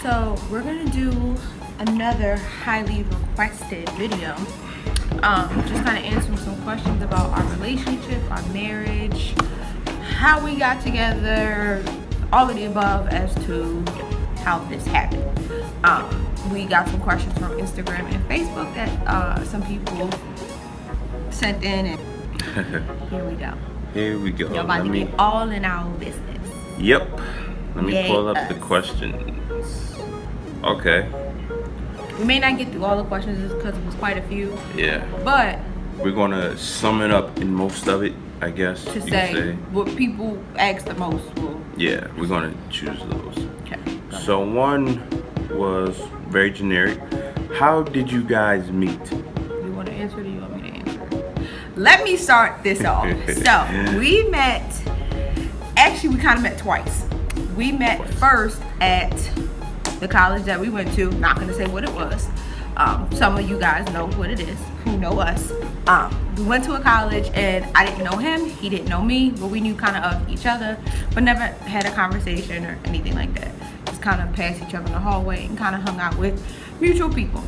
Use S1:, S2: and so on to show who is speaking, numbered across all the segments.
S1: So we're gonna do another highly requested video. Just kind of answering some questions about our relationship, our marriage, how we got together, all of the above as to how this happened. We got some questions from Instagram and Facebook that some people sent in, and here we go.
S2: Here we go.
S1: Y'all about to get all in our business.
S2: Yep. Let me pull up the questions. Okay.
S1: We may not get through all the questions just because it was quite a few.
S2: Yeah.
S1: But
S2: we're gonna sum it up in most of it, I guess.
S1: To say what people ask the most.
S2: Yeah, we're gonna choose those.
S1: Okay.
S2: So one was very generic. How did you guys meet?
S1: You want to answer, or do you want me to answer? Let me start this off. So we met. Actually, we kind of met twice. We met first at the college that we went to. Not gonna say what it was. Some of you guys know what it is, who know us. We went to a college and I didn't know him, he didn't know me, but we knew kind of each other, but never had a conversation or anything like that. Just kind of passed each other in the hallway and kind of hung out with mutual people.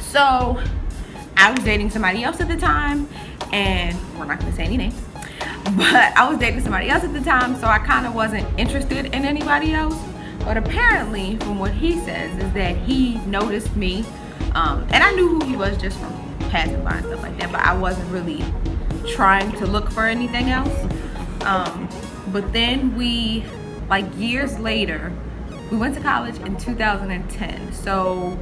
S1: So I was dating somebody else at the time, and we're not gonna say any names, but I was dating somebody else at the time, so I kind of wasn't interested in anybody else. But apparently, from what he says, is that he noticed me, and I knew who he was just from passing by and stuff like that, but I wasn't really trying to look for anything else. But then we, like years later, we went to college in 2010. So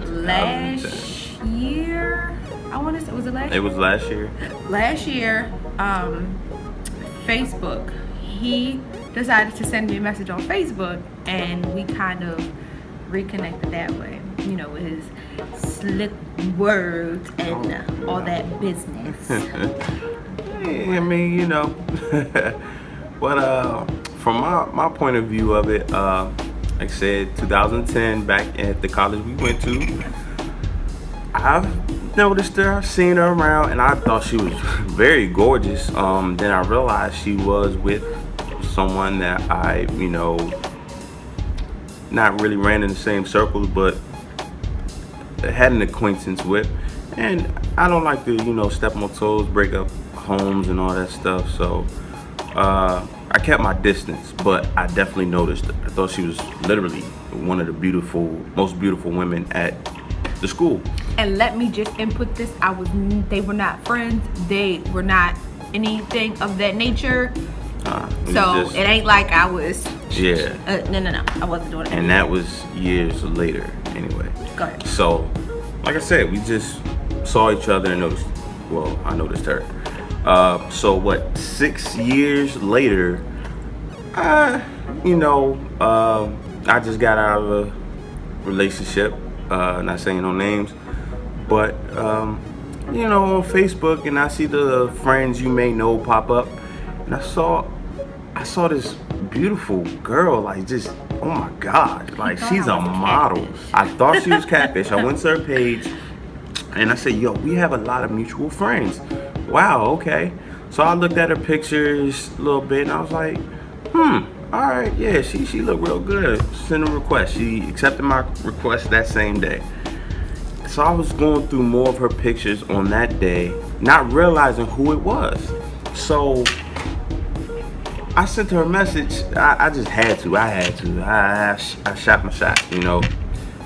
S1: last year, I want to say, was it last year?
S2: It was last year. Last year,
S1: Facebook, he decided to send me a message on Facebook, and we kind of reconnected that way, you know, with his slick words and all that business.
S2: I mean, you know. But from my point of view of it, like I said, 2010, back at the college we went to, I've noticed her, I've seen her around, and I thought she was very gorgeous. Then I realized she was with someone that I, you know, not really ran in the same circles, but had an acquaintance with. And I don't like to, you know, step on toes, break up homes and all that stuff. So I kept my distance, but I definitely noticed her. I thought she was literally one of the most beautiful women at the school.
S1: And let me just input this: they were not friends. They were not anything of that nature. So it ain't like I was.
S2: Yeah.
S1: No. I wasn't doing it.
S2: And that was years later, anyway.
S1: Go ahead.
S2: So, like I said, we just saw each other and noticed. Well, I noticed her. So what? 6 years later, you know, I just got out of a relationship. Not saying no names, but you know, on Facebook, and I see the friends you may know pop up, and I saw this beautiful girl, like, just, oh my God, like, she's a model. I thought she was catfish. I went to her page and I said, yo, we have a lot of mutual friends. Wow, okay. So I looked at her pictures a little bit and I was like, all right, yeah, she looked real good. Send a request. She accepted my request that same day. So I was going through more of her pictures on that day, not realizing who it was. So I sent her a message. I just had to. I shot my shot, you know.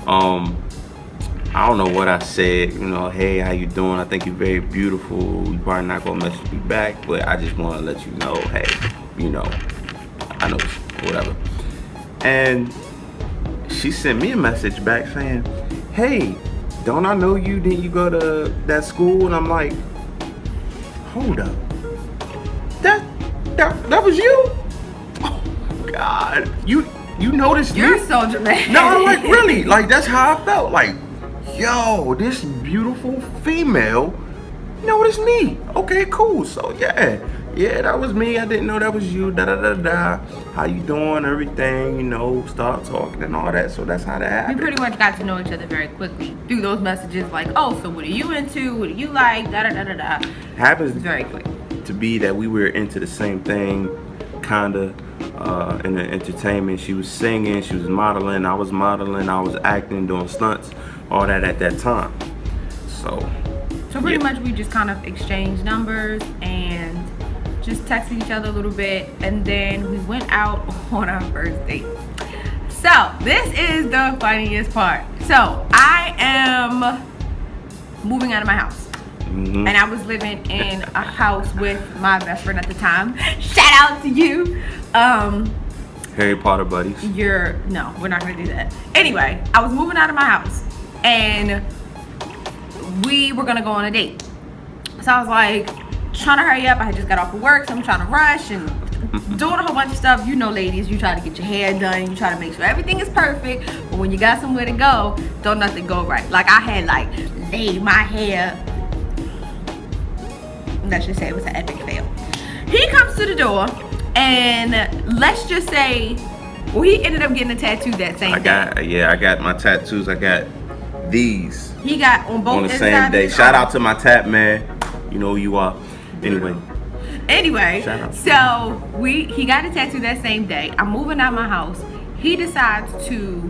S2: I don't know what I said, you know. Hey, how you doing? I think you're very beautiful. You probably not gonna message me back, but I just want to let you know, hey, you know, I know, whatever. And she sent me a message back saying, hey, don't I know you? Didn't you go to that school? And I'm like, hold up. That was you? Oh my God. You noticed me?
S1: You're so dramatic.
S2: No, I'm like, really? Like, that's how I felt. Like, yo, this beautiful female noticed me. Okay, cool. So yeah, that was me. I didn't know that was you. How you doing? Everything, you know, start talking and all that. So that's how that happened.
S1: We pretty much got to know each other very quickly through those messages, like, oh, so what are you into? What do you like?
S2: Happens
S1: very quick
S2: to be that we were into the same thing, kinda, in the entertainment. She was singing, she was modeling, I was acting, doing stunts, all that at that time. So
S1: pretty much we just kind of exchanged numbers and just texted each other a little bit, and then we went out on our first date. So this is the funniest part. So I am moving out of my house. And I was living in a house with my best friend at the time. Shout out to you.
S2: Harry Potter buddies.
S1: No, we're not gonna do that. Anyway, I was moving out of my house and we were gonna go on a date. So I was like, trying to hurry up. I had just got off of work, so I'm trying to rush and doing a whole bunch of stuff. You know, ladies, you try to get your hair done, you try to make sure everything is perfect, but when you got somewhere to go, don't nothing go right. Like I had laid my hair. Let's just say it was an epic fail. He comes to the door and let's just say, well, he ended up getting a tattoo that same day.
S2: I got my tattoos. I got these.
S1: He got on both
S2: on the same day. Shout out to my tap man. You know who you are. Anyway,
S1: so he got a tattoo that same day. I'm moving out my house. He decides to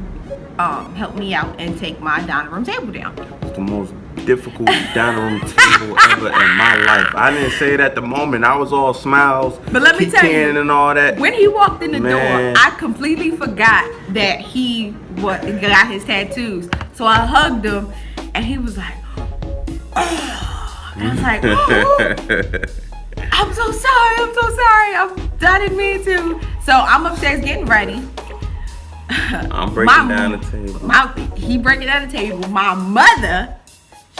S1: help me out and take my dining room table down.
S2: It's the most difficult dining room table ever in my life. I didn't say it at the moment. I was all smiles,
S1: but let me tell you,
S2: and all that.
S1: When he walked in the door, I completely forgot that he got his tattoos. So I hugged him, and he was like, "Oh." And I was like, "Oh, I'm so sorry. I didn't mean to." So I'm upstairs getting ready.
S2: I'm breaking down the table.
S1: He breaking down the table. My mother,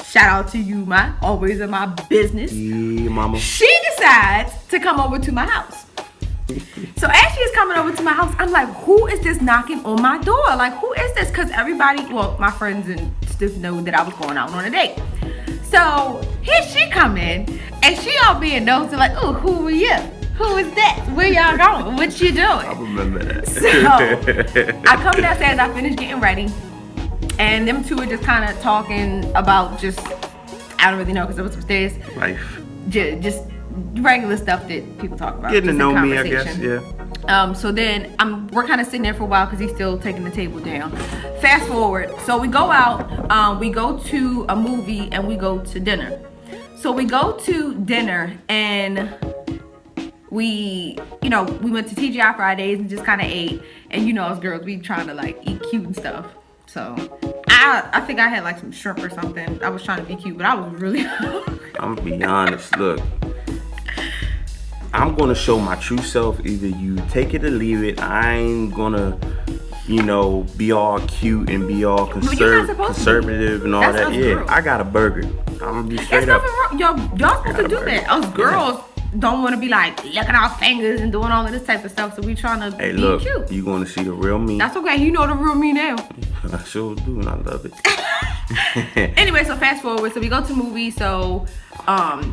S1: shout out to you, always in my business.
S2: Yeah, mama.
S1: She decides to come over to my house. So as she's coming over to my house, I'm like, who is this knocking on my door? Like, who is this? Because everybody, well, my friends and stuff know that I was going out on a date. So here she come in, and she all being nosy, like, oh, who are you? Who is that? Where y'all going? What you doing?
S2: I remember that.
S1: So I come downstairs, I finish getting ready, and them two are just kind of talking about I don't really know because it was upstairs.
S2: Life.
S1: Just regular stuff that people talk about.
S2: Getting to know me, I guess, yeah.
S1: So then we're kind of sitting there for a while because he's still taking the table down. Fast forward, so we go out, we go to a movie and we go to dinner. So we go to dinner and we went to TGI Fridays and just kind of ate. And as girls, we trying to eat cute and stuff. So I think I had some shrimp or something. I was trying to be cute, but I was really hungry.
S2: I'm gonna be honest, look. I'm gonna show my true self. Either you take it or leave it. I ain't gonna, be all cute and be all conservative and all that. Yeah, girls. I got a burger. I'm gonna be straight up.
S1: Y'all supposed to do that. Us girls don't want to be licking our fingers and doing all of this type of stuff. So we trying to be
S2: look,
S1: cute.
S2: You gonna see the real me.
S1: That's okay. You know the real me now.
S2: I sure do, and I love it.
S1: Anyway, so fast forward. So we go to movies. So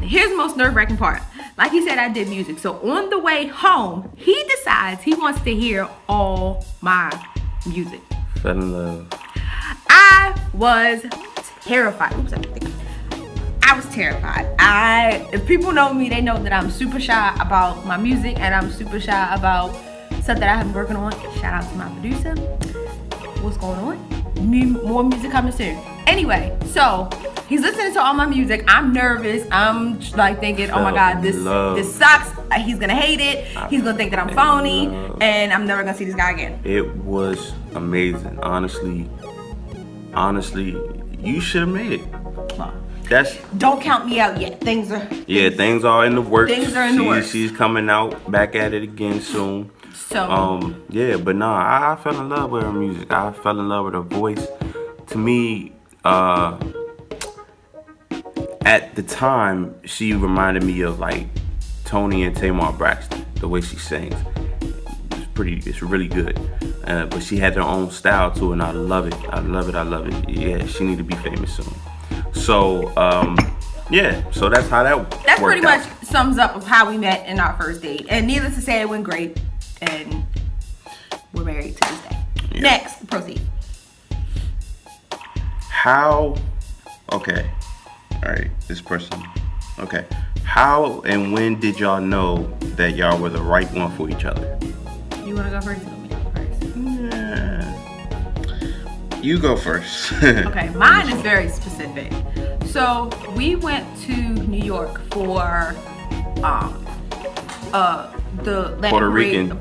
S1: here's the most nerve-wracking part. Like he said, I did music. So on the way home, he decides he wants to hear all my music.
S2: Fell in love.
S1: I was terrified. Oops, I was terrified. If people know me, they know that I'm super shy about my music and I'm super shy about stuff that I have been working on. Shout out to my producer. What's going on? More music coming soon. Anyway, so he's listening to all my music. I'm nervous. I'm thinking, oh my God, this sucks. He's gonna hate it. He's gonna think that I'm phony, and I'm never gonna see this guy again.
S2: It was amazing. Honestly, you should have made it.
S1: Don't count me out yet. Things are
S2: in the works.
S1: Things are in the works.
S2: She's coming out back at it again soon.
S1: So
S2: but I fell in love with her music. I fell in love with her voice. To me, at the time, she reminded me of Toni and Tamar Braxton. The way she sings, it's really good. But she had her own style too, and I love it. Yeah, she need to be famous soon. So so that's how that worked out.
S1: Pretty much sums up of how we met in our first date. And needless to say, it went great, and we're married to this day. Yeah. Next, proceed.
S2: Okay, all right, this person. Okay, how and when did y'all know that y'all were the right one for each other?
S1: You You want to go first? You want me to go first?
S2: Yeah. You go first.
S1: Okay, mine is very specific. So we went to New York for the
S2: Puerto Rican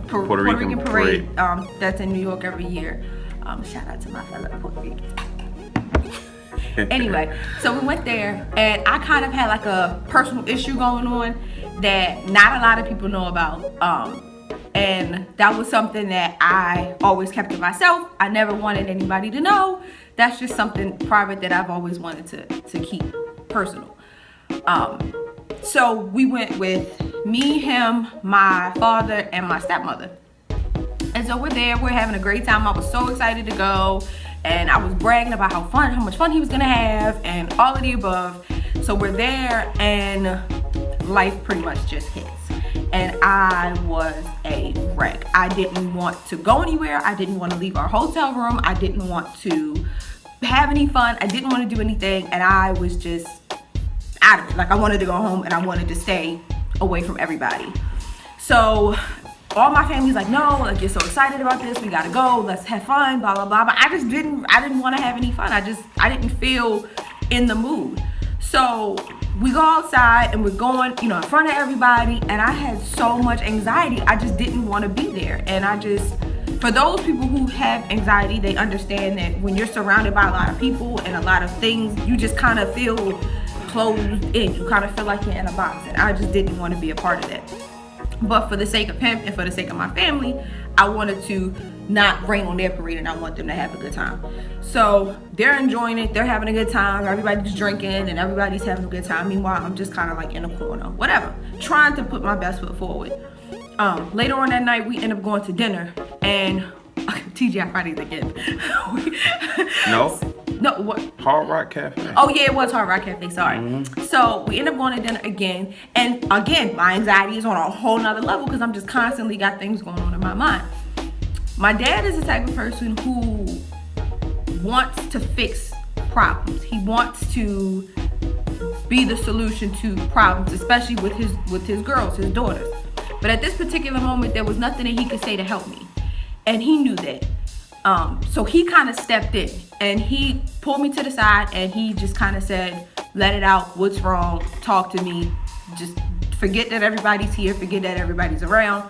S1: parade. That's in New York every year. Shout out to my fellow Puerto Ricans. Anyway, so we went there, and I kind of had like a personal issue going on that not a lot of people know about. And that was something that I always kept to myself. I never wanted anybody to know. That's just something private that I've always wanted to keep personal. So we went with me, him, my father, and my stepmother. And so we're there, we're having a great time. I was so excited to go, and I was bragging about how much fun he was gonna have, and all of the above. So we're there, and life pretty much just hits. And I was a wreck. I didn't want to go anywhere. I didn't want to leave our hotel room. I didn't want to have any fun. I didn't want to do anything, and I was just out of it. Like, I wanted to go home, and I wanted to stay away from everybody. So all my family's like, no, like, you're so excited about this, we gotta go, let's have fun, blah blah blah. But I didn't want to have any fun. I didn't feel in the mood. So we go outside, and we're going, in front of everybody, and I had so much anxiety. I just didn't want to be there. And for those people who have anxiety, they understand that when you're surrounded by a lot of people and a lot of things, you just kind of feel closed in. You kind of feel like you're in a box, and I just didn't want to be a part of that. But for the sake of him and for the sake of my family, I wanted to not rain on their parade, and I want them to have a good time. So they're enjoying it, they're having a good time, everybody's drinking and everybody's having a good time. Meanwhile, I'm just kind of like in a corner, whatever, trying to put my best foot forward. Later on that night, we end up going to dinner, and TGI Fridays again.
S2: No,
S1: what?
S2: Hard Rock Cafe.
S1: Oh yeah, it was Hard Rock Cafe, sorry.
S2: Mm-hmm.
S1: So we end up going to dinner again, and again, my anxiety is on a whole nother level because I'm just constantly got things going on in my mind. My dad is the type of person who wants to fix problems. He wants to be the solution to problems, especially with his girls, his daughters. But at this particular moment, there was nothing that he could say to help me, and he knew that. So he kind of stepped in, and he pulled me to the side, and he just kind of said, let it out, what's wrong, talk to me, just forget that everybody's here, forget that everybody's around,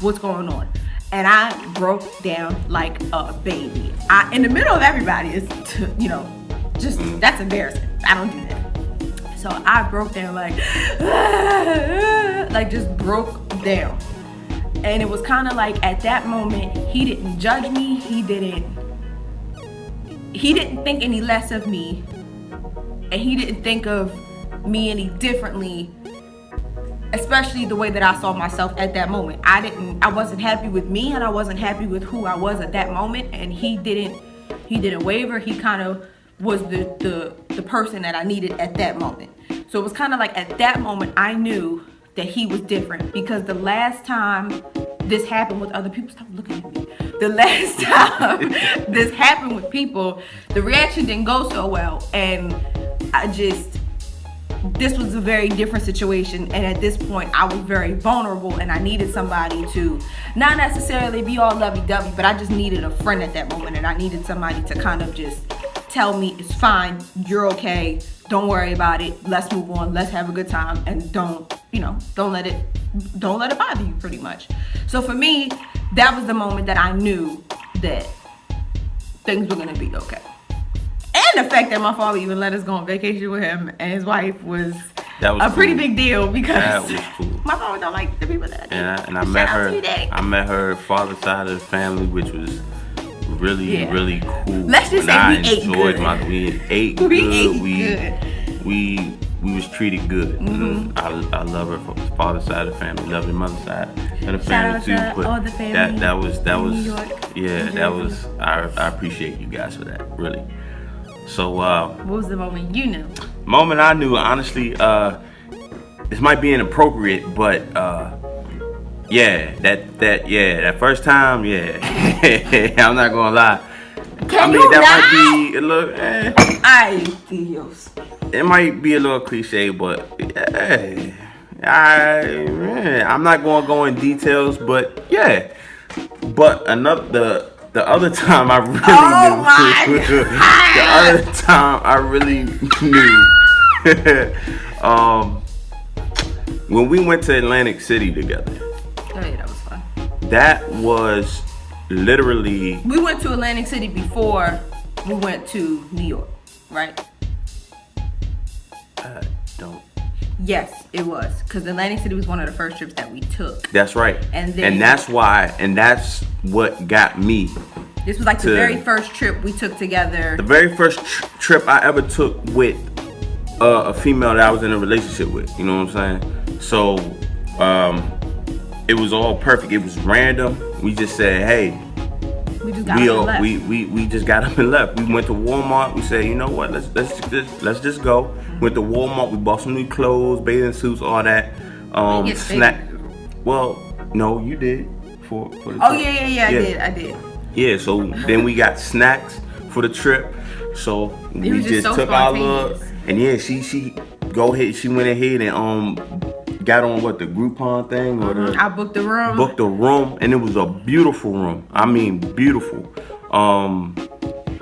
S1: what's going on. And I broke down like a baby. In the middle of everybody is, that's embarrassing. I don't do that. So I broke down like just broke down. And it was kind of like at that moment, he didn't judge me. He didn't think any less of me. And he didn't think of me any differently, especially the way that I saw myself at that moment. I wasn't happy with me, and I wasn't happy with who I was at that moment. And he didn't waver. He kind of was the person that I needed at that moment. So it was kind of like at that moment, I knew that he was different, because the last time this happened with other people, stop looking at me. The last time this happened with people, the reaction didn't go so well. And this was a very different situation, and at this point I was very vulnerable, and I needed somebody to not necessarily be all lovey-dovey, but I just needed a friend at that moment, and I needed somebody to kind of just tell me, it's fine, you're okay, don't worry about it, let's move on, let's have a good time, and don't let it bother you, pretty much. So for me, that was the moment that I knew that things were gonna be okay. And the fact that my father even let us go on vacation with him and his wife was a pretty big deal, because
S2: that was cool.
S1: My father don't like the people that I date.
S2: And I met her father's side of the family, which was really cool.
S1: Let's just say we ate good.
S2: We ate good. We was treated good.
S1: Mm-hmm.
S2: I love her father's side of the family. Love your mother's side of the family too. But
S1: all the family
S2: that was
S1: New York,
S2: I appreciate you guys for that, really. So
S1: what was the moment you knew?
S2: Moment I knew, honestly, this might be inappropriate, but that first time, I'm not gonna lie. Might be a little.
S1: Ay, Dios.
S2: It might be a little cliche, but I'm not gonna go in details. But But the other time I really
S1: Oh
S2: knew.
S1: my
S2: The other time I really knew. When we went to Atlantic City together.
S1: Oh yeah, that was fun.
S2: That was literally.
S1: We went to Atlantic City before we went to New York, right?
S2: Don't.
S1: Yes, it was. Because Atlantic City was one of the first trips that we took.
S2: That's right.
S1: And then
S2: that's why, and that's what got me.
S1: This was like the very first trip we took together.
S2: The very first trip I ever took with a female that I was in a relationship with. You know what I'm saying? So, it was all perfect. It was random. We just said, hey.
S1: We just got up and left.
S2: We just got up and left. We went to Walmart. We said, you know what? Let's just go. Went to Walmart. We bought some new clothes, bathing suits, all that. Snack. Well, no, you did for the trip.
S1: Oh yeah. I did.
S2: Yeah. So then we got snacks for the trip. So we just
S1: so
S2: took our look. And yeah, she go ahead. She went ahead and got on the Groupon thing or the.
S1: I booked the room.
S2: Booked a room, and it was a beautiful room. I mean, beautiful.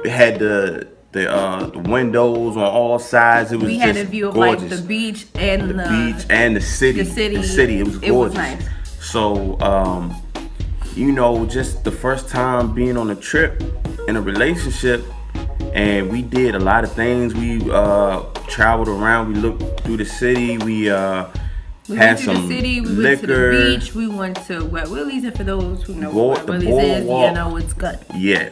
S2: It had the windows on all sides. It was
S1: we
S2: just
S1: had a view of
S2: gorgeous.
S1: like the beach and
S2: the city. The city. It was gorgeous.
S1: It was nice.
S2: So just the first time being on a trip in a relationship, and we did a lot of things. We traveled around. We looked through the city. We had some
S1: went to the city, we
S2: liquor.
S1: went to the beach, we went to Wet Willie's, and for those who know what Wet Willie's is, you know it's good.
S2: Yeah,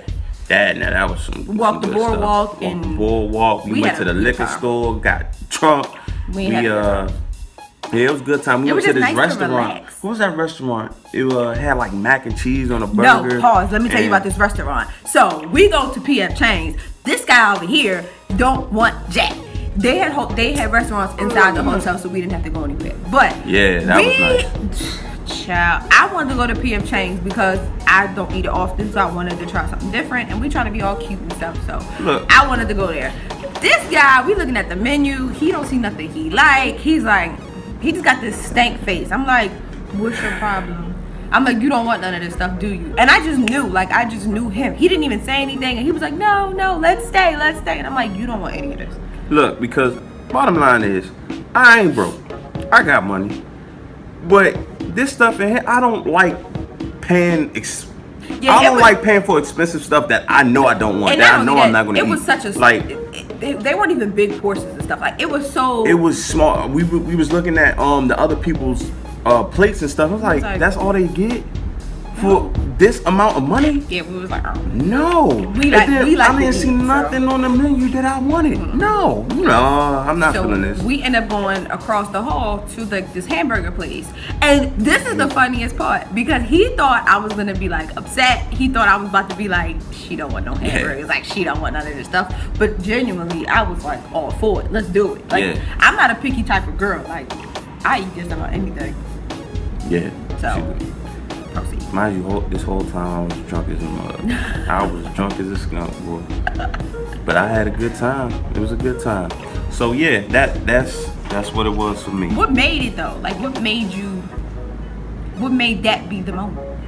S2: that was some.
S1: We walked the boardwalk
S2: stuff. We went to the liquor store, got drunk. It was a good time. We went to this restaurant. What was that restaurant? It had like mac and cheese on a burger.
S1: No, pause. Let me tell you about this restaurant. So we go to PF Chang's. This guy over here don't want jack. They had restaurants inside the hotel, so we didn't have to go anywhere. But
S2: yeah, that was nice.
S1: Child, I wanted to go to PF Chang's because I don't eat it often, so I wanted to try something different. And we trying to be all cute and stuff, so look, I wanted to go there. This guy, we looking at the menu. He don't see nothing he like. He's like, he just got this stank face. I'm like, what's your problem? I'm like, you don't want none of this stuff, do you? And I just knew him. He didn't even say anything, and he was like, no, let's stay. And I'm like, you don't want any of this.
S2: Look, because bottom line is, I ain't broke. I got money. But this stuff in here, I don't like paying. Like paying for expensive stuff that I know I don't want. That I know I'm not going to eat.
S1: It was such a they weren't even big portions and stuff. Like it was so.
S2: It was small. We was looking at the other people's plates and stuff. I was like, that's all they get for this amount of money?
S1: Yeah, we was like, oh.
S2: No. I didn't see nothing on the menu that I wanted. Mm-hmm. No, I'm not feeling this.
S1: We end up going across the hall to this hamburger place. And this is the funniest part because he thought I was gonna be like upset. He thought I was about to be like, she don't want no hamburgers, like she don't want none of this stuff. But genuinely, I was like all for it. Let's do it. Like I'm not a picky type of girl. Like I eat just about anything.
S2: Yeah.
S1: So proceed.
S2: Mind you, this whole time I was drunk as a mug. I was drunk as a skunk, boy. But I had a good time. It was a good time. So yeah, that's what it was for me.
S1: What made it though? Like what made that be the moment?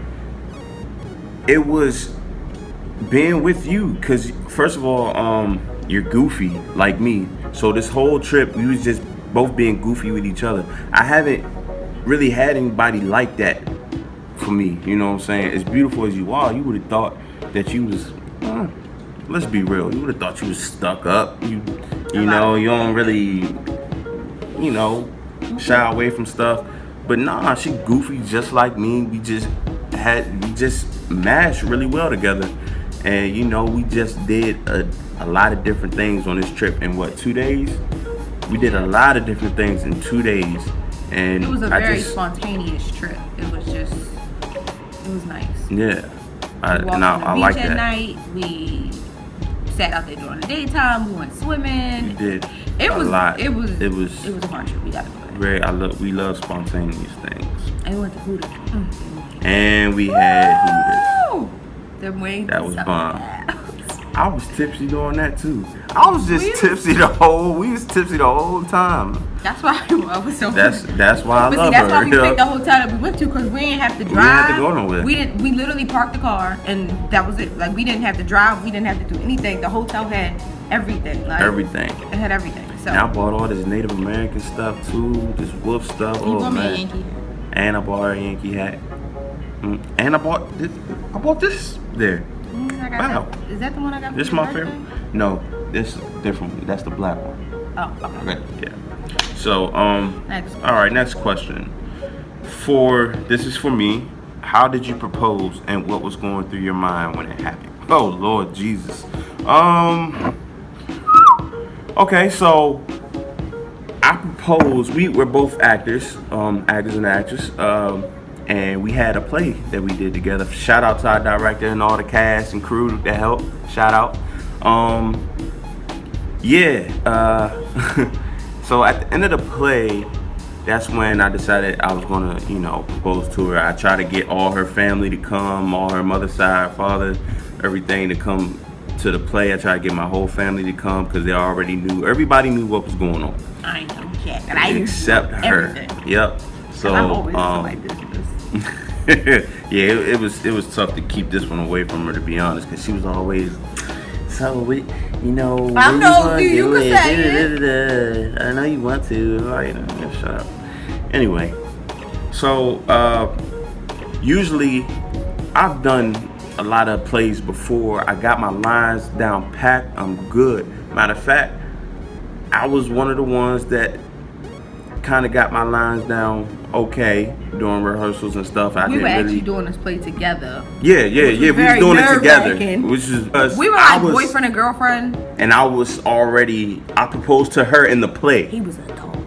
S2: It was being with you, cause first of all, you're goofy like me. So this whole trip, we was just both being goofy with each other. I haven't really had anybody like that for me, you know what I'm saying? As beautiful as you are, you would have thought that you was, let's be real, you would have thought you was stuck up. You know, you don't really, shy away from stuff. But nah, she goofy just like me. We just mashed really well together. And we just did a lot of different things on this trip in 2 days? We did a lot of different things in 2 days. And
S1: it was a very spontaneous trip. It was nice.
S2: Yeah.
S1: I like that. At night, we sat out there during the daytime. We went swimming.
S2: We did.
S1: It was
S2: a
S1: fun trip. We gotta do it.
S2: We love spontaneous things.
S1: And we went to Hooters.
S2: And we had Hooters.
S1: Them wings.
S2: That was bomb. I was tipsy doing that too. I was just tipsy the whole. We was tipsy the whole time.
S1: That's why I was so.
S2: That's why I
S1: but
S2: love
S1: see, that's
S2: her.
S1: why we picked the hotel that we went to because we didn't have to drive.
S2: We didn't have to go nowhere.
S1: We literally parked the car and that was it. Like we didn't have to drive. We didn't have to do anything. The hotel had everything. Like,
S2: everything.
S1: It had everything. So
S2: and I bought all this Native American stuff too. This wolf stuff.
S1: you
S2: Oh
S1: bought me a
S2: man.
S1: Yankee hat.
S2: And I bought her a Yankee hat. And I bought this. I bought this there.
S1: I got
S2: Wow.
S1: that. Is that the one I got? For
S2: This
S1: your
S2: my
S1: birthday?
S2: favorite. No, this is different. That's the black one.
S1: Oh, okay.
S2: Okay. Yeah. So
S1: Next.
S2: All right. Next question. This is for me. How did you propose, and what was going through your mind when it happened? Oh Lord Jesus. Okay, so I proposed. We were both actors, actors and actresses, and we had a play that we did together. Shout out to our director and all the cast and crew that helped. Shout out. So at the end of the play, that's when I decided I was gonna, propose to her. I tried to get all her family to come, all her mother's side, father, everything to come to the play. I tried to get my whole family to come because they already knew. Everybody knew what was going on.
S1: I know, Jack. And I
S2: except her.
S1: Everything.
S2: Yep. So
S1: I'm always like this.
S2: yeah, it was tough to keep this one away from her, to be honest, because she was always so we,
S1: I know you can say
S2: it. I know you want to. Like, shut up. Anyway, so usually I've done a lot of plays before. I got my lines down packed. I'm good. Matter of fact, I was one of the ones that kind of got my lines down okay during rehearsals and stuff.
S1: We were actually doing this play together.
S2: Yeah. We was doing it together. Which is
S1: we were like boyfriend and girlfriend.
S2: And I proposed to her in the play.
S1: He was an adult.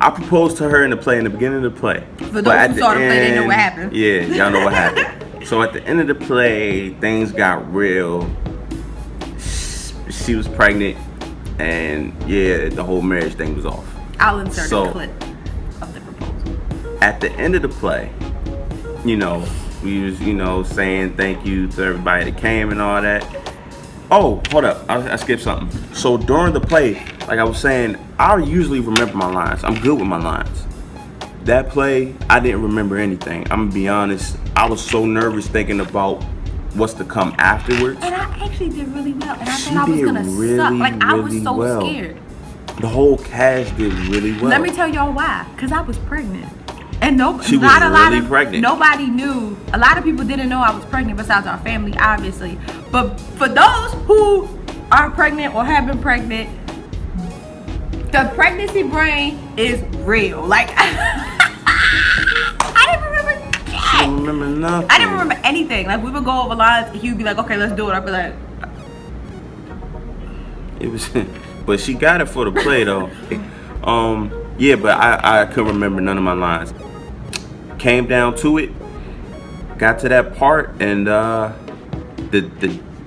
S2: I proposed to her in the play, in the beginning of the play.
S1: For those who saw the play, they know what happened.
S2: Yeah, y'all know what happened. So at the end of the play, things got real. She was pregnant, and yeah, the whole marriage thing was off.
S1: I'll insert a clip of the proposal.
S2: At the end of the play, we was, saying thank you to everybody that came and all that. Oh, hold up. I skipped something. So during the play, like I was saying, I usually remember my lines. I'm good with my lines. That play, I didn't remember anything. I'm going to be honest. I was so nervous thinking about what's to come afterwards.
S1: And I actually did really well. And I thought I was going to suck. Like, I was so scared.
S2: The whole cast did really well.
S1: Let me tell y'all why. Because I was pregnant. And
S2: she was really pregnant.
S1: Nobody knew. A lot of people didn't know I was pregnant besides our family, obviously. But for those who are pregnant or have been pregnant, the pregnancy brain is real. Like, I didn't remember
S2: I don't remember nothing.
S1: I didn't remember anything. Like, we would go over lines and he would be like, okay, let's do it. I'd be like,
S2: it was, but she got it for the play though. Yeah, but I couldn't remember none of my lines. Came down to it, got to that part, and the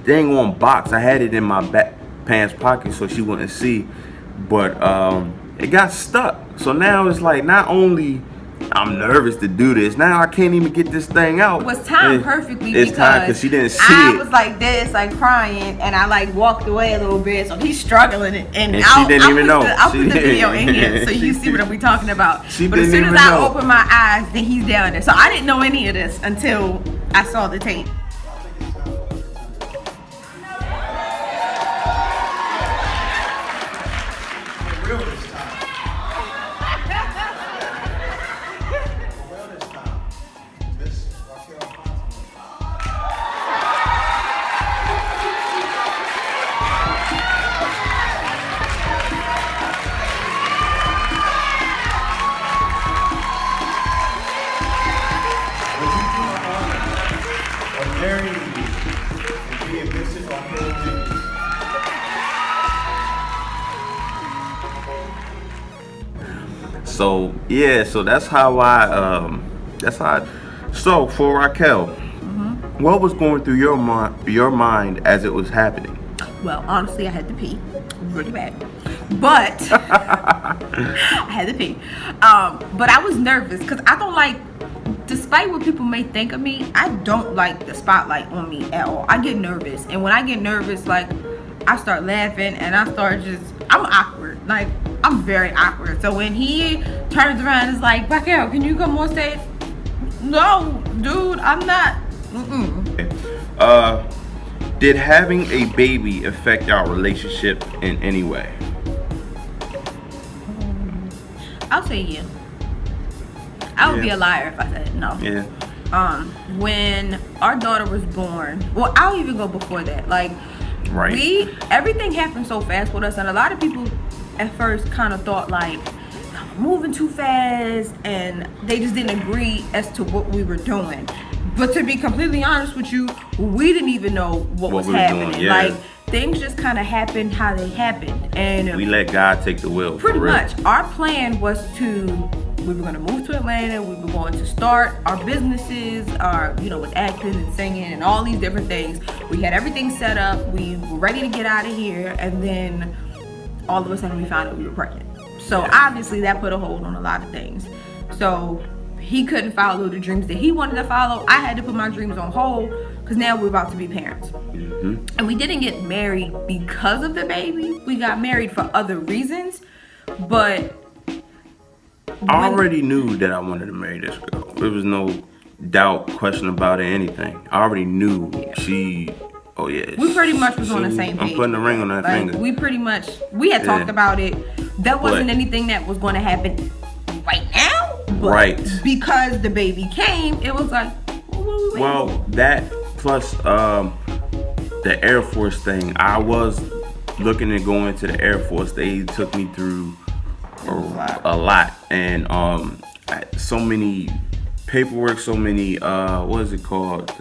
S2: dang on box, I had it in my back pants pocket so she wouldn't see, but it got stuck. So now it's like, not only I'm nervous to do this, now I can't even get this thing out.
S1: it was timed perfectly
S2: it's time because she didn't see it.
S1: I was like this, like crying, and I like walked away a little bit, so he's struggling, and
S2: she didn't even know.
S1: I'll put the video in here so you see what I'm talking about. But as soon as I opened my eyes, then he's down there. So I didn't know any of this until I saw the tape.
S2: So yeah, so that's how I so for Raquel, what was going through your mind as it was happening?
S1: Well, honestly, I had to pee really bad, but I had to pee. But I was nervous because I don't like, despite what people may think of me, I don't like the spotlight on me at all. I get nervous, and when I get nervous, like, I start laughing and I'm awkward. Like, I'm very awkward. So when he turns around and is like, Raquel, can you come on stage? No, dude, I'm not.
S2: Did having a baby affect our relationship in any way?
S1: I'll say yeah. I would be a liar if I said no.
S2: Yeah.
S1: When our daughter was born, well, I'll even go before that. Like,
S2: right.
S1: Everything happened so fast with us, and a lot of people at first kind of thought like moving too fast, and they just didn't agree as to what we were doing. But to be completely honest with you, we didn't even know what was happening.
S2: Doing, yeah.
S1: Like, things just kind of happened how they happened, and
S2: we let God take the wheel.
S1: Pretty much, our plan was we were going to move to Atlanta. We were going to start our businesses, with acting and singing and all these different things. We had everything set up. We were ready to get out of here, and then all of a sudden we found out we were pregnant. So obviously that put a hold on a lot of things. So he couldn't follow the dreams that he wanted to follow. I had to put my dreams on hold because now we're about to be parents.
S2: Mm-hmm.
S1: And we didn't get married because of the baby. We got married for other reasons. But
S2: I already knew that I wanted to marry this girl. There was no doubt, question about it, anything. I already knew we pretty much was on the same page. I'm putting the ring on that finger.
S1: We had talked about it. That wasn't anything that was going to happen right now. But because the baby came, it was like,
S2: well, that plus the Air Force thing. I was looking at going to the Air Force. They took me through a lot, and so many paperwork, so many what is it called?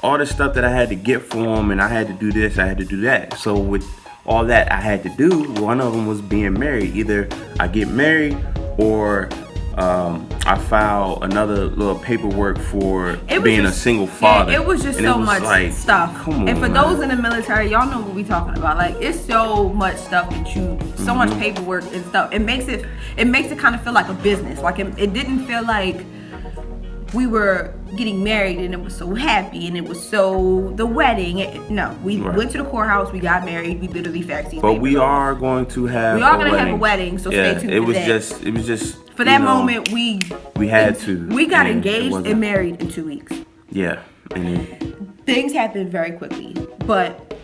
S2: All the stuff that I had to get for them, and I had to do this, I had to do that. So with all that I had to do, one of them was being married. Either I get married or I file another little paperwork for being a single father.
S1: Yeah, it was just so much stuff. And for those in the military, y'all know what we talking about. Like, it's so much stuff that so much paperwork and stuff. It makes it kind of feel like a business. Like, it didn't feel like we were getting married and it was so happy and it was so the wedding. We went to the courthouse, we got married, we literally faxed these.
S2: But we are going to have
S1: a wedding, so stay tuned.
S2: It was just
S1: for that moment we
S2: had to.
S1: We got engaged and married in 2 weeks.
S2: Yeah. And
S1: things happened very quickly. But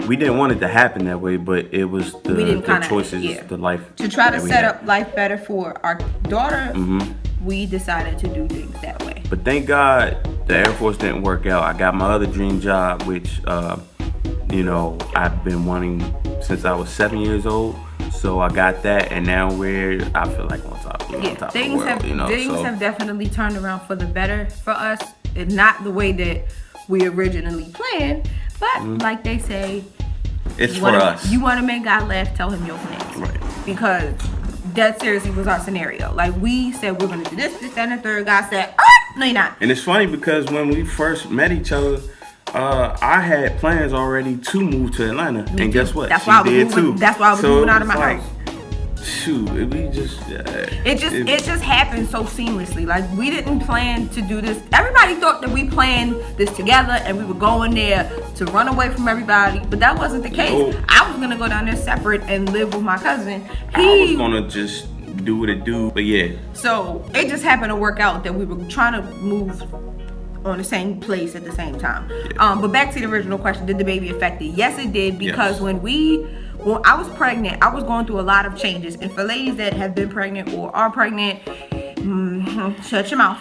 S2: we didn't want it to happen that way, but it was the choices, the life.
S1: To try to set up life better for our daughter, we decided to do things that way.
S2: But thank God the Air Force didn't work out. I got my other dream job, which, I've been wanting since I was 7 years old. So I got that, and now I feel like on top of the world. Things
S1: have definitely turned around for the better for us. And not the way that we originally planned, but like they say,
S2: it's for us.
S1: You want to make God laugh, tell him your plans.
S2: Right.
S1: Because that seriously was our scenario. Like, we said we're going to do this, that, and the third. God said, no, you're not.
S2: And it's funny because when we first met each other, I had plans already to move to Atlanta. And guess what?
S1: That's why I was moving out of my house.
S2: Shoot, it
S1: just happened so seamlessly. Like, we didn't plan to do this. Everybody thought that we planned this together and we were going there to run away from everybody, but that wasn't the case.
S2: No.
S1: I was gonna go down there separate and live with my cousin.
S2: I was gonna just do what it do, but yeah.
S1: So it just happened to work out that we were trying to move on the same place at the same time.
S2: Yeah.
S1: But back to the original question, did the baby affect it? Yes, it did, because when I was pregnant, I was going through a lot of changes. And for ladies that have been pregnant or are pregnant, shut your mouth.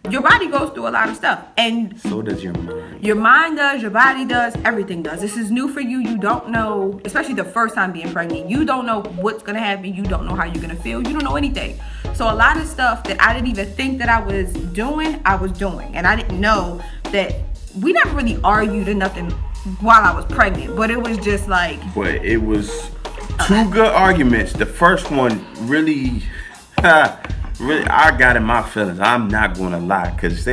S1: Your body goes through a lot of stuff. And
S2: so does your mind.
S1: Your mind does, your body does, everything does. This is new for you. You don't know, especially the first time being pregnant. You don't know what's going to happen. You don't know how you're going to feel. You don't know anything. So a lot of stuff that I didn't even think that I was doing. And I didn't know that we never really argued or nothing while I was pregnant, but it was just like.
S2: But it was two good arguments. The first one really, I got in my feelings. I'm not gonna lie, cause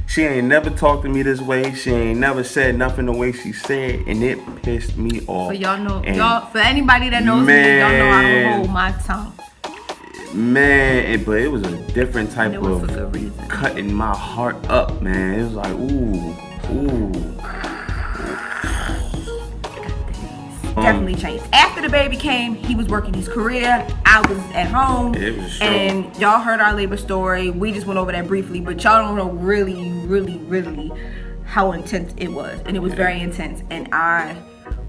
S2: she ain't never talked to me this way. She ain't never said nothing the way she said, and it pissed me off.
S1: But for anybody that knows me, y'all know I don't hold my tongue.
S2: Man, but it was a different type of cutting my heart up, man. It was like, ooh. Ooh.
S1: Definitely changed. After the baby came, he was working his career. I was at home.
S2: It was strong.
S1: And y'all heard our labor story. We just went over that briefly, but y'all don't know really how intense it was. And it was very intense. And I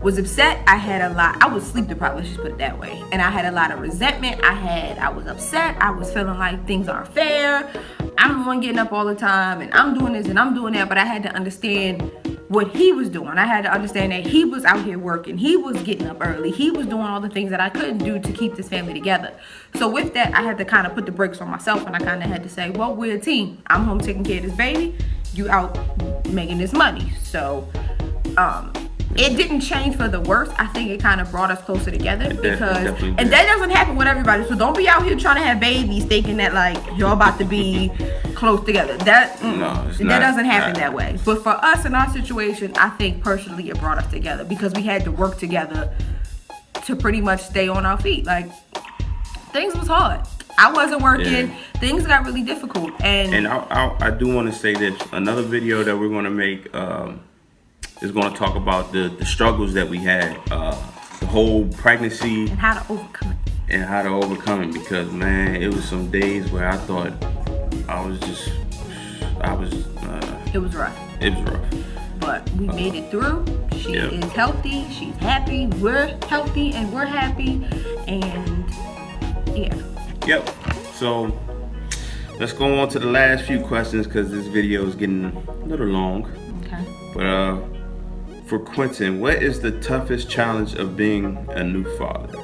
S1: was upset. I was sleep deprived, let's just put it that way. And I had a lot of resentment. I was upset. I was feeling like things aren't fair. I'm the one getting up all the time, and I'm doing this and I'm doing that. But I had to understand what he was doing. I had to understand that he was out here working. He was getting up early. He was doing all the things that I couldn't do to keep this family together. So with that, I had to kind of put the brakes on myself, and I kind of had to say, well, we're a team. I'm home taking care of this baby. You out making this money. So it didn't change for the worse. I think it kind of brought us closer together and that doesn't happen with everybody. So don't be out here trying to have babies thinking that like you're about to be close together. That doesn't happen that way. But for us in our situation, I think personally it brought us together because we had to work together to pretty much stay on our feet. Like things was hard. I wasn't working. Yeah. Things got really difficult. And
S2: I do want to say that another video that we're going to make is going to talk about the struggles that we had, the whole pregnancy.
S1: And how to overcome it.
S2: Because, man, it was some days where I thought it was rough.
S1: But we made it through. She is healthy. She's happy. We're healthy and we're happy. And, yeah.
S2: Yep. So, let's go on to the last few questions because this video is getting a little long.
S1: Okay.
S2: But, for Quentin, what is the toughest challenge of being a new father?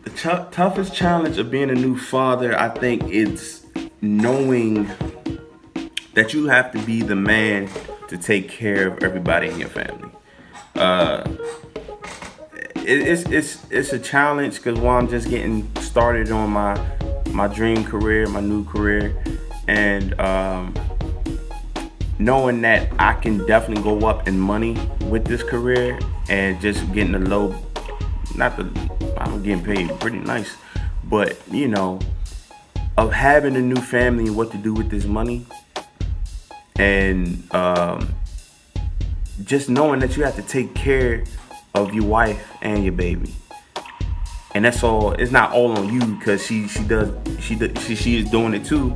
S2: The toughest challenge of being a new father, I think it's knowing that you have to be the man to take care of everybody in your family. It's a challenge because while I'm just getting started on my dream career, my new career, and knowing that I can definitely go up in money with this career and just getting I'm getting paid pretty nice, but of having a new family and what to do with this money, and just knowing that you have to take care of your wife and your baby. And that's all. It's not all on you because she is doing it too.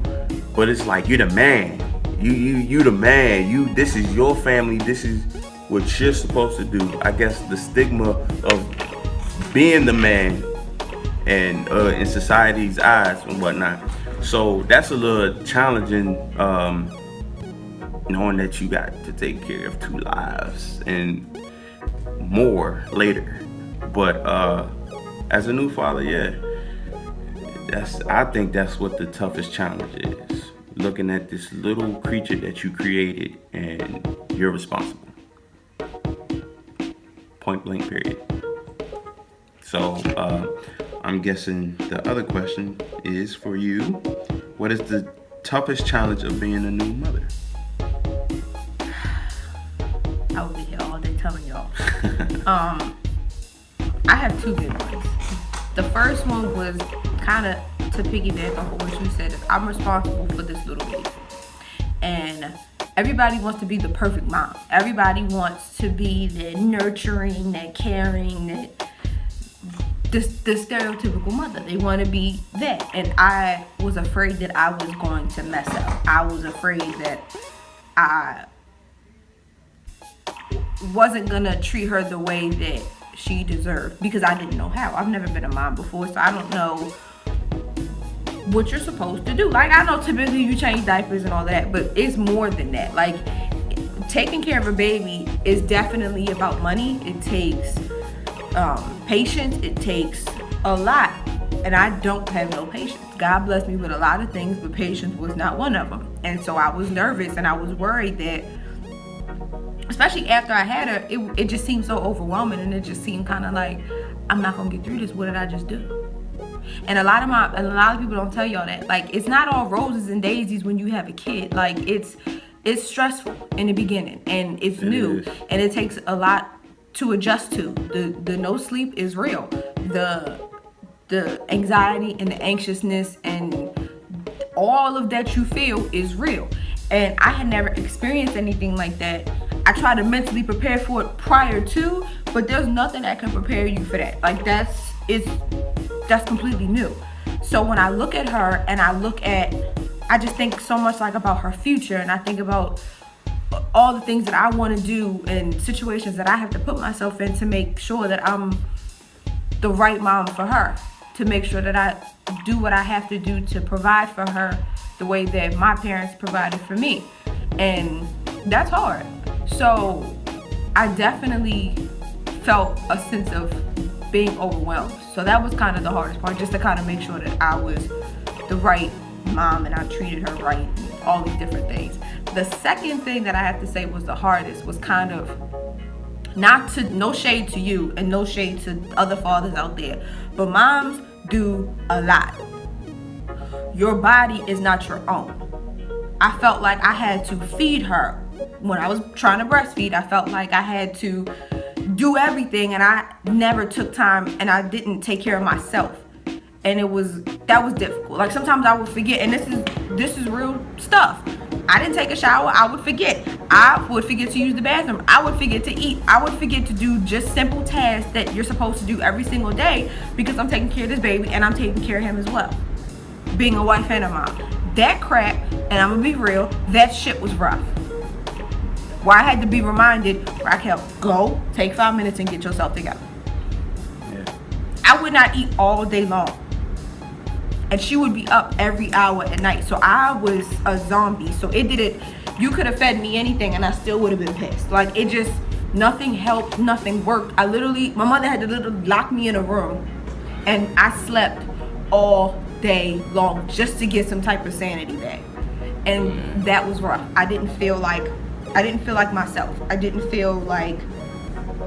S2: But it's like you're the man. You the man. This is your family. This is what you're supposed to do. I guess the stigma of being the man and in society's eyes and whatnot. So that's a little challenging, knowing that you got to take care of 2 lives and more later. But as a new father, I think that's what the toughest challenge is. Looking at this little creature that you created and you're responsible. Point blank, period. So I'm guessing the other question is for you. What is the toughest challenge of being a new mother?
S1: I will be here all day telling y'all. I have 2 big ones. The first one was kind of to piggyback on what you said. I'm responsible for this little baby. And everybody wants to be the perfect mom. Everybody wants to be the nurturing, that caring, that the stereotypical mother. They want to be that. And I was afraid that I was going to mess up. I was afraid that I wasn't going to treat her the way that she deserved because I didn't know how. I've never been a mom before, so I don't know what you're supposed to do. Like, I know typically you change diapers and all that, but it's more than that. Like, taking care of a baby is definitely about money. It takes patience. It takes a lot, and I don't have no patience. God blessed me with a lot of things, but patience was not one of them. And so I was nervous and I was worried that, especially after I had her, it just seemed so overwhelming, and it just seemed kind of like, I'm not gonna get through this. What did I just do? And a lot of people don't tell y'all that. Like, it's not all roses and daisies when you have a kid. Like, it's stressful in the beginning, and it's new, and it takes a lot to adjust to. The no sleep is real. The anxiety and the anxiousness and all of that you feel is real. And I had never experienced anything like that. I tried to mentally prepare for it prior to, but there's nothing that can prepare you for that. Like that's completely new. So when I look at her and I just think so much like about her future, and I think about all the things that I want to do and situations that I have to put myself in to make sure that I'm the right mom for her, to make sure that I do what I have to do to provide for her the way that my parents provided for me. And that's hard. So I definitely felt a sense of being overwhelmed. So that was kind of the hardest part, just to kind of make sure that I was the right mom and I treated her right and all these different things. The second thing that I have to say was the hardest was kind of no shade to you and no shade to other fathers out there, but moms do a lot. Your body is not your own. I felt like I had to feed her. When I was trying to breastfeed, I felt like I had to do everything, and I never took time, and I didn't take care of myself. And that was difficult. Like sometimes I would forget, and this is real stuff. I didn't take a shower, I would forget. I would forget to use the bathroom. I would forget to eat. I would forget to do just simple tasks that you're supposed to do every single day because I'm taking care of this baby and I'm taking care of him as well. Being a wife and a mom. That crap, and I'm gonna be real, that shit was rough. Where I had to be reminded, Raquel, go, take 5 minutes and get yourself together.
S2: Yeah.
S1: I would not eat all day long. And she would be up every hour at night. So I was a zombie. So you could have fed me anything and I still would have been pissed. Like nothing helped, nothing worked. My mother had to literally lock me in a room and I slept all day long just to get some type of sanity back. And that was rough. I didn't feel like myself. I didn't feel like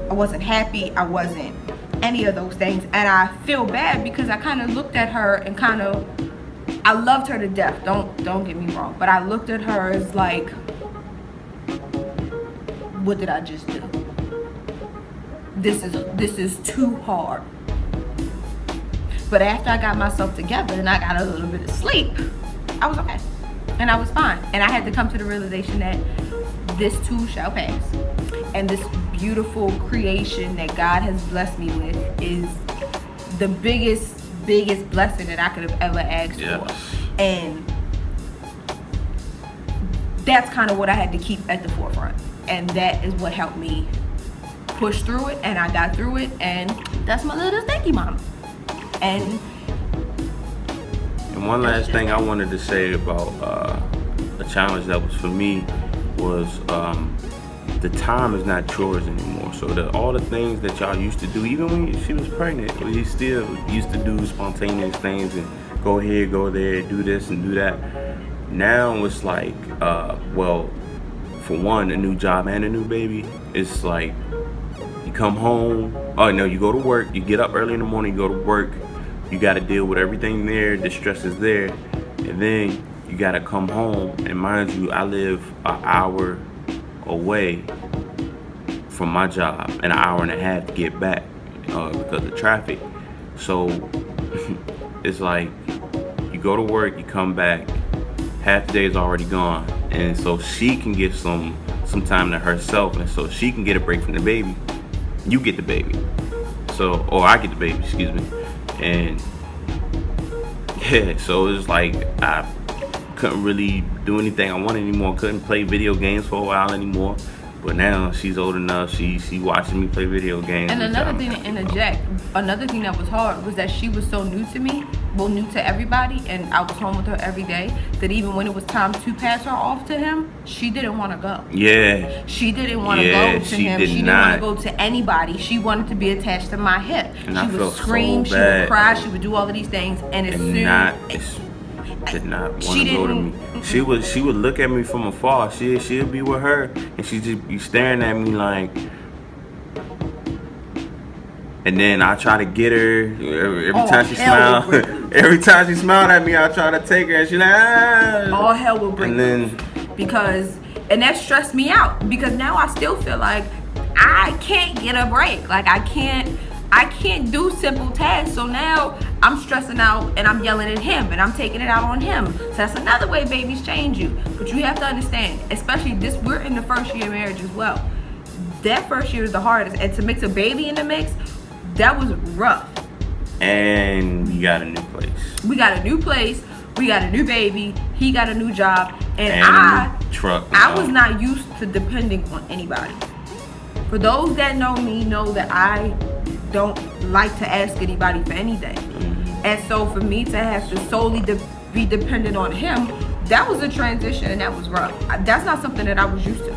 S1: I wasn't happy. I wasn't any of those things. And I feel bad because I kind of looked at her and I loved her to death. Don't get me wrong. But I looked at her as like, what did I just do? This is too hard. But after I got myself together and I got a little bit of sleep, I was okay. And I was fine. And I had to come to the realization that this too shall pass. And this beautiful creation that God has blessed me with is the biggest blessing that I could have ever asked for. And that's kind of what I had to keep at the forefront. And that is what helped me push through it. And I got through it. And that's my little stinky mama. And
S2: one last thing I wanted to say about a challenge that was for me was the time is not yours anymore. So that all the things that y'all used to do, even when she was pregnant, we still used to do spontaneous things and go here, go there, do this and do that. Now it's like, well, for one, a new job and a new baby. It's like you come home. Oh no, you go to work. You get up early in the morning. You go to work. You got to deal with everything there. The stress is there, and then you got to come home. And mind you, I live an hour away from my job, and an hour and a half to get back because of traffic. So it's like you go to work, you come back, half the day is already gone, and so she can get some time to herself, and so she can get a break from the baby. You get the baby, or I get the baby, excuse me, and yeah, so it's like I couldn't really do anything I wanted anymore. Couldn't play video games for a while anymore. But now she's old enough. She watching me play video games.
S1: And another thing to interject, another thing that was hard was that she was so new to me, new to everybody, and I was home with her every day, that even when it was time to pass her off to him, she didn't want to go.
S2: Yeah.
S1: She didn't want to go to him. She didn't want to go to anybody. She wanted to be attached to my hip.
S2: And
S1: she would scream, she would cry, she would do all of these things, and as soon
S2: did not want to go to me. She would look at me from afar. She'd be with her, and she'd just be staring at me like. And then I try to get her every time she smiled. Every time she smiled at me, I try to take her, and she's like, ah.
S1: All hell will break
S2: loose.
S1: And that stressed me out because now I still feel like I can't get a break. Like I can't I can't do simple tasks. So now I'm stressing out and I'm yelling at him and I'm taking it out on him. So that's another way babies change you. But you have to understand, especially we're in the first year of marriage as well. That first year is the hardest. And to mix a baby in the mix, that was rough.
S2: And we got a new place.
S1: We got a new place. We got a new baby. He got a new job. And
S2: a new truck.
S1: I was not used to depending on anybody. For those that know me, know that I don't like to ask anybody for anything. Mm-hmm. And so for me to have to solely be dependent on him, that was a transition and that was rough. That's not something that I was used to.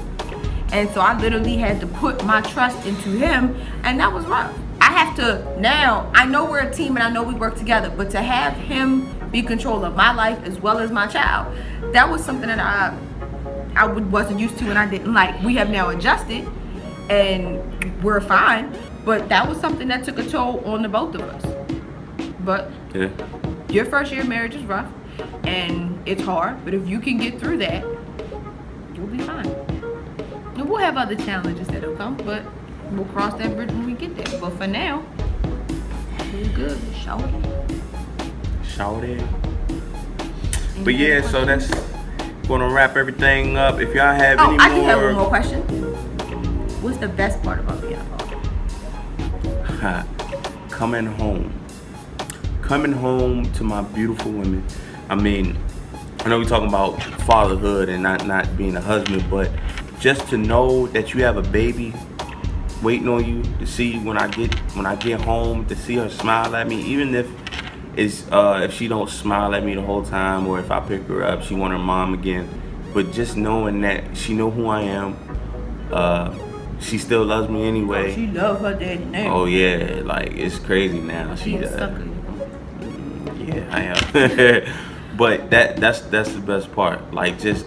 S1: And so I literally had to put my trust into him, and that was rough. I have to now, I know we're a team and I know we work together, but to have him be in control of my life as well as my child, that was something that I wasn't used to and I didn't like. We have now adjusted and we're fine, but that was something that took a toll on the both of us. But yeah, your first year of marriage is rough and it's hard, but if you can get through that, you'll be fine. And we'll have other challenges that'll come, but we'll cross that bridge when we get there. But for now, we're good. Shout it.
S2: But yeah, so that's gonna wrap everything up. If y'all have any more...
S1: I do have one more question. What's the best part about being a father?
S2: Coming home to my beautiful women. I mean, I know we're talking about fatherhood and not being a husband, but just to know that you have a baby waiting on you, to see when I get home, to see her smile at me, even if she don't smile at me the whole time, or if I pick her up, she want her mom again. But just knowing that she know who I am, she still loves me anyway.
S1: Oh, she love her daddy now.
S2: Oh yeah, like it's crazy now.
S1: She a sucker.
S2: Yeah, I am. But that's the best part. Like just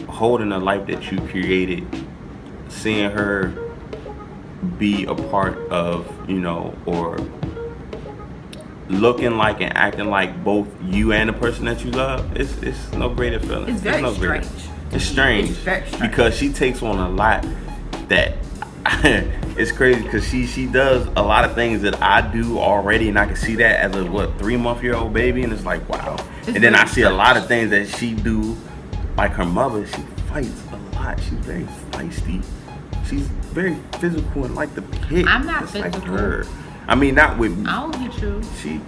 S2: holding the life that you created, seeing her be a part of, or looking like and acting like both you and the person that you love, it's no greater feeling.
S1: It's very strange.
S2: It's strange.
S1: It's very strange
S2: because she takes on a lot that it's crazy, because she does a lot of things that I do already, and I can see that as a 3-month-old baby, and it's like wow. And then I see a lot of things that she do, like her mother. She fights a lot. She's very feisty. She's very physical and like the hit.
S1: I'm not
S2: just
S1: physical.
S2: Like her. I mean, not with me.
S1: I don't hit you.
S2: She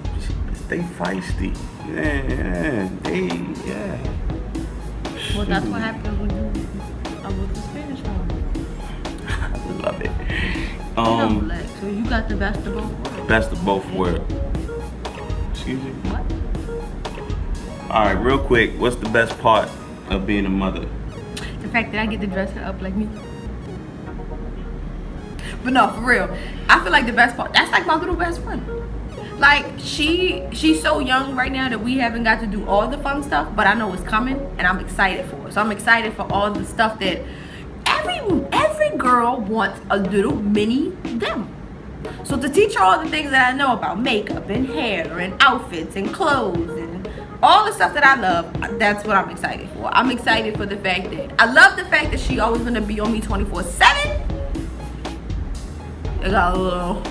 S2: they feisty. Yeah.
S1: Well, that's what happens when you are with the Spanish one.
S2: I love it.
S1: So you got the best of both worlds.
S2: Best of both worlds. Excuse me?
S1: What?
S2: Alright, real quick, what's the best part of being a mother?
S1: The fact that I get to dress her up like me. But no, for real, I feel like the best part, that's like my little best friend. Like she's so young right now that we haven't got to do all the fun stuff, but I know it's coming and I'm excited for it. So I'm excited for all the stuff that every girl wants a little mini them. So to teach her all the things that I know about makeup and hair and outfits and clothes and all the stuff that I love, that's what I'm excited for. I'm excited for the fact that I love the fact that she always gonna be on me 24/7. It got a little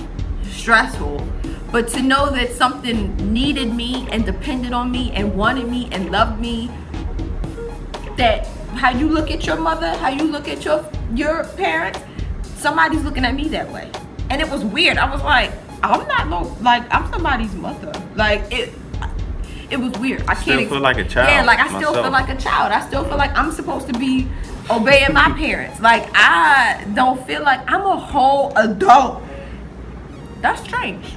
S1: stressful, but to know that something needed me and depended on me and wanted me and loved me, that how you look at your mother, how you look at your parents, somebody's looking at me that way. And it was weird. I was like, I'm somebody's mother. Like it was weird. I can't
S2: feel like a child.
S1: Yeah, like I still feel like a child. I still feel like I'm supposed to be obeying my parents. Like I don't feel like I'm a whole adult. That's strange.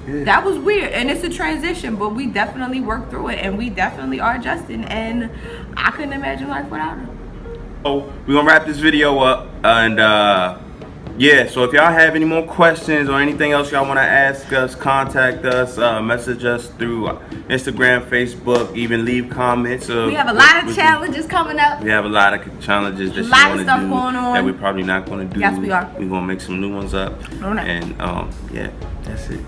S1: Yeah. That was weird, and it's a transition, but we definitely worked through it, and we definitely are adjusting, and I couldn't imagine life without her.
S2: Oh, we're gonna wrap this video up, and yeah, so if y'all have any more questions or anything else y'all want to ask us, contact us, message us through Instagram, Facebook, even leave comments.
S1: We have a lot of challenges coming up.
S2: We have a lot of challenges that you want to do
S1: going on
S2: that we're probably not going to do.
S1: Yes, we are.
S2: We're going to make some new ones up.
S1: All right.
S2: And yeah, that's it.